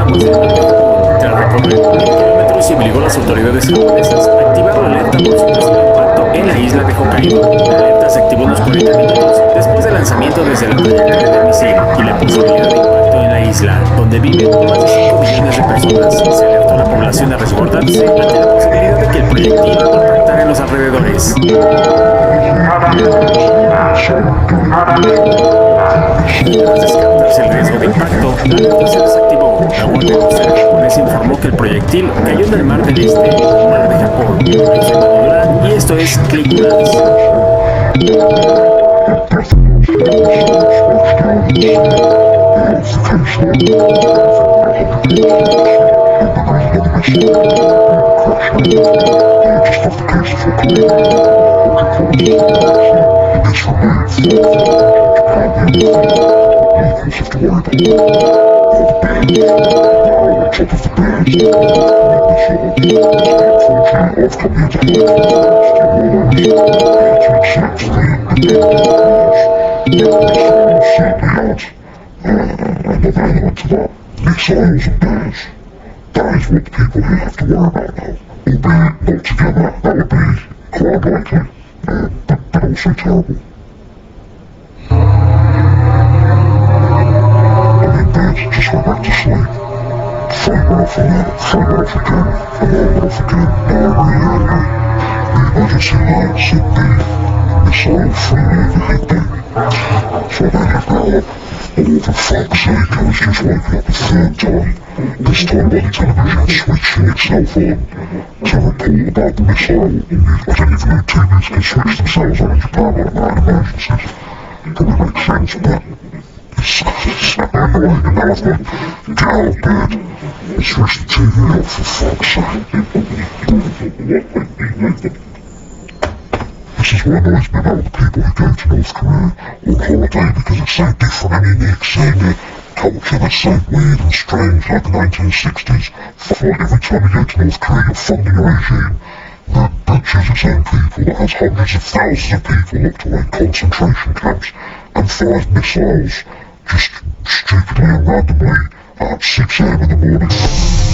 aguas del mar de Japón. Tras recorrer 1000 kilómetros y obligó a las autoridades japonesas a activar la alerta por supuesto impacto en la isla de Hokkaido. La alerta se activó unos 40 minutos después del lanzamiento desde la trayectoria del misil y la posibilidad de impacto en la isla, donde viven más de 5 millones de personas. Se alertó a la población a resguardarse ante la posibilidad de que el proyectil impactara en los alrededores. Tras descartarse el riesgo de impacto, la alerta se desactivó. La Guardia Costera japonesa informó que el proyectil cayó en el mar del Este, mar de Japón. Yo soy Manuel Durán y esto es Clickmas. Missiles and bears. That is what the people here have to worry about now. Albeit not together, that would be quite likely, but also terrible. Bears just went back to sleep. Fire off again, fire off again, alarm off again, really angry. The emergency line said the missile flew overhead then. So they left that up. Oh, for fuck's sake, I was just waking up a third time. This time by the television switching itself on to report about the missile. I didn't even know TVs could switch themselves on in Japan like that in emergencies. Probably makes sense, but it's annoying, and now I've got to get out of bed and switch the TV off for fuck's sake. This is what annoys me about the people who go to North Korea on holiday because it's so different and unique, seeing their culture that's so weird and strange like the 1960s. Like every time you go to North Korea you're funding a regime that butchers its own people, that has hundreds of thousands of people locked away in concentration camps and fires missiles just stupidly and randomly at 6 AM in the morning.